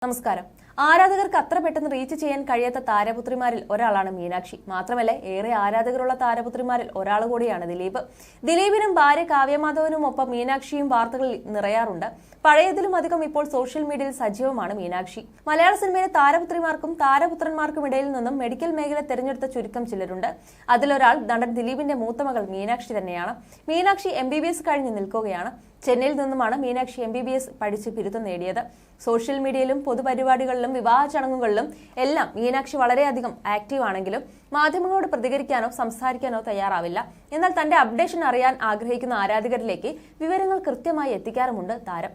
നമസ്കാരം. ആരാധകർക്ക് അത്ര പെട്ടെന്ന് റീച്ച് ചെയ്യാൻ കഴിയാത്ത താരപുത്രിമാരിൽ ഒരാളാണ് മീനാക്ഷി. മാത്രമല്ല, ഏറെ ആരാധകരുള്ള താരപുത്രിമാരിൽ ഒരാൾ കൂടിയാണ് ദിലീപ്. ദിലീപിനും ഭാര്യ കാവ്യമാധവനും ഒപ്പം മീനാക്ഷിയും വാർത്തകളിൽ നിറയാറുണ്ട്. പഴയതിലും അധികം ഇപ്പോൾ സോഷ്യൽ മീഡിയയിൽ സജീവമാണ് മീനാക്ഷി. മലയാള സിനിമയിലെ താരപുത്രിമാർക്കും താരപുത്രന്മാർക്കും ഇടയിൽ നിന്നും മെഡിക്കൽ മേഖല തെരഞ്ഞെടുത്ത ചുരുക്കം ചിലരുണ്ട്. അതിലൊരാൾ നടൻ ദിലീപിന്റെ മൂത്ത മകൾ മീനാക്ഷി തന്നെയാണ്. മീനാക്ഷി MBBS കഴിഞ്ഞ് നിൽക്കുകയാണ്. ചെന്നൈയിൽ നിന്നുമാണ് മീനാക്ഷി MBBS പഠിച്ച് ബിരുദം നേടിയത്. സോഷ്യൽ മീഡിയയിലും പൊതുപരിപാടികളിലും വിവാഹ ചടങ്ങുകളിലും എല്ലാം മീനാക്ഷി വളരെയധികം ആക്റ്റീവ് ആണെങ്കിലും മാധ്യമങ്ങളോട് പ്രതികരിക്കാനോ സംസാരിക്കാനോ തയ്യാറാവില്ല. എന്നാൽ തന്റെ അപ്ഡേഷൻ അറിയാൻ ആഗ്രഹിക്കുന്ന ആരാധകരിലേക്ക് വിവരങ്ങൾ കൃത്യമായി എത്തിക്കാറുമുണ്ട് താരം.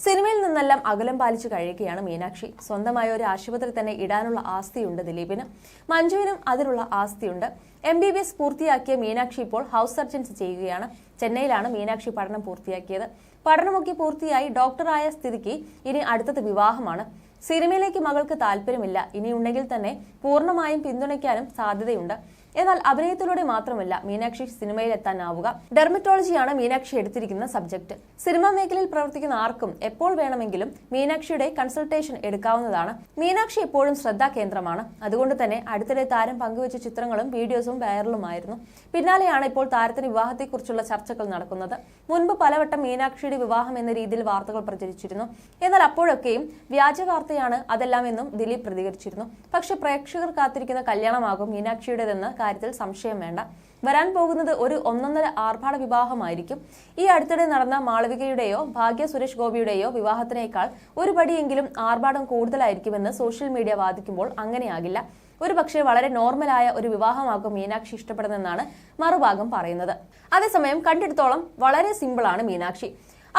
സിനിമയിൽ നിന്നെല്ലാം അകലം പാലിച്ചു കഴിയുകയാണ് മീനാക്ഷി. സ്വന്തമായ ഒരു ആശുപത്രി തന്നെ ഇടാനുള്ള ആസ്തിയുണ്ട് ദിലീപിന്. മഞ്ജുവിനും അതിനുള്ള ആസ്തിയുണ്ട്. MBBS പൂർത്തിയാക്കിയ മീനാക്ഷി ഇപ്പോൾ ഹൗസ് സർജൻസി ചെയ്യുകയാണ്. ചെന്നൈയിലാണ് മീനാക്ഷി പഠനം പൂർത്തിയാക്കിയത്. പഠനമൊക്കെ പൂർത്തിയായി ഡോക്ടറായ സ്ഥിതിക്ക് ഇനി അടുത്തത് വിവാഹമാണ്. സിനിമയിലേക്ക് മകൾക്ക് താല്പര്യമില്ല. ഇനിയുണ്ടെങ്കിൽ തന്നെ പൂർണ്ണമായും പിന്തുണയ്ക്കാനും സാധ്യതയുണ്ട്. എന്നാൽ അഭിനയത്തിലൂടെ മാത്രമല്ല മീനാക്ഷി സിനിമയിൽ എത്താനാവുക. ഡെർമറ്റോളജിയാണ് മീനാക്ഷി എടുത്തിരിക്കുന്ന സബ്ജക്ട്. സിനിമാ മേഖലയിൽ പ്രവർത്തിക്കുന്ന ആർക്കും എപ്പോൾ വേണമെങ്കിലും മീനാക്ഷിയുടെ കൺസൾട്ടേഷൻ എടുക്കാവുന്നതാണ്. മീനാക്ഷി എപ്പോഴും ശ്രദ്ധാകേന്ദ്രമാണ്. അതുകൊണ്ട് തന്നെ അടുത്തിടെ താരം പങ്കുവച്ച ചിത്രങ്ങളും വീഡിയോസും വൈറലുമായിരുന്നു. പിന്നാലെയാണ് ഇപ്പോൾ താരത്തിന് വിവാഹത്തെക്കുറിച്ചുള്ള ചർച്ചകൾ നടക്കുന്നത്. മുൻപ് പലവട്ടം മീനാക്ഷിയുടെ വിവാഹം എന്ന രീതിയിൽ വാർത്തകൾ പ്രചരിച്ചിരുന്നു. എന്നാൽ അപ്പോഴൊക്കെയും വ്യാജ വാർത്തയാണ് അതെല്ലാം എന്നും ദിലീപ് പ്രതികരിച്ചിരുന്നു. പക്ഷെ പ്രേക്ഷകർ കാത്തിരിക്കുന്ന കല്യാണമാകും മീനാക്ഷിയുടേതെന്ന് കാര്യത്തിൽ സംശയം വേണ്ട. വരാൻ പോകുന്നത് ഒരു ഒന്നൊന്നര ആർഭാട വിവാഹമായിരിക്കും. ഈ അടുത്തിടെ നടന്ന മാളവികയുടെയോ ഭാഗ്യ സുരേഷ് ഗോപിയുടെയോ വിവാഹത്തിനേക്കാൾ ഒരു പടിയെങ്കിലും ആർഭാടം കൂടുതലായിരിക്കുമെന്ന് സോഷ്യൽ മീഡിയ വാദിക്കുമ്പോൾ അങ്ങനെയാകില്ല. ഒരു പക്ഷേ വളരെ നോർമലായ ഒരു വിവാഹമാകും മീനാക്ഷി ഇഷ്ടപ്പെടുന്നതെന്നാണ് മറുഭാഗം പറയുന്നത്. അതേസമയം കണ്ടെടുത്തോളം വളരെ സിമ്പിളാണ് മീനാക്ഷി.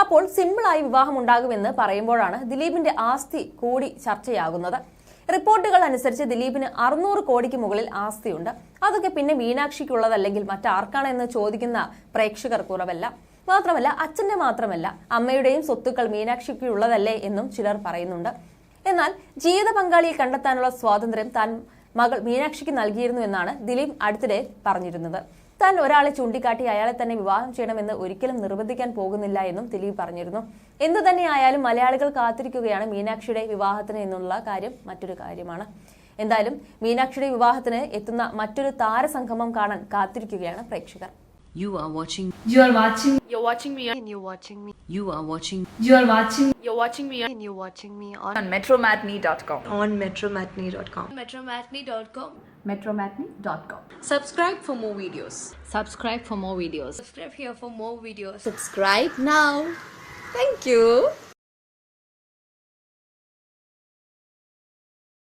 അപ്പോൾ സിമ്പിളായി വിവാഹം ഉണ്ടാകുമെന്ന് പറയുമ്പോഴാണ് ദിലീപിന്റെ ആസ്തി കൂടി ചർച്ചയാകുന്നത്. റിപ്പോർട്ടുകൾ അനുസരിച്ച് ദിലീപിന് 600 കോടിക്ക് മുകളിൽ ആസ്തിയുണ്ട്. അതൊക്കെ പിന്നെ മീനാക്ഷിക്കുള്ളതല്ലെങ്കിൽ മറ്റാർക്കാണ് എന്ന് ചോദിക്കുന്ന പ്രേക്ഷകർ കുറവല്ല. മാത്രമല്ല, അച്ഛന്റെ മാത്രമല്ല അമ്മയുടെയും സ്വത്തുക്കൾ മീനാക്ഷിക്കുള്ളതല്ലേ എന്നും ചിലർ പറയുന്നുണ്ട്. എന്നാൽ ജീവിത പങ്കാളിയെ കണ്ടെത്താനുള്ള സ്വാതന്ത്ര്യം താൻ മകൾ മീനാക്ഷിക്ക് നൽകിയിരുന്നു എന്നാണ് ദിലീപ് അടുത്തിടെ പറഞ്ഞിരുന്നത്. താൻ ഒരാളെ ചൂണ്ടിക്കാട്ടി അയാളെ തന്നെ വിവാഹം ചെയ്യണമെന്ന് ഒരിക്കലും നിർബന്ധിക്കാൻ പോകുന്നില്ല എന്നും ദിലീപ് പറഞ്ഞിരുന്നു. എന്തു തന്നെയായാലും മലയാളികൾ കാത്തിരിക്കുകയാണ് മീനാക്ഷിയുടെ വിവാഹത്തിന് എന്നുള്ള കാര്യം മറ്റൊരു കാര്യമാണ്. എന്തായാലും മീനാക്ഷിയുടെ വിവാഹത്തിന് എത്തുന്ന മറ്റൊരു താരസംഗമം കാണാൻ കാത്തിരിക്കുകയാണ് പ്രേക്ഷകർ. You are watching me You're watching me and you're watching me on metromatney.com. metromatney.com. Subscribe for more videos. Subscribe here for more videos. Subscribe now. Thank you.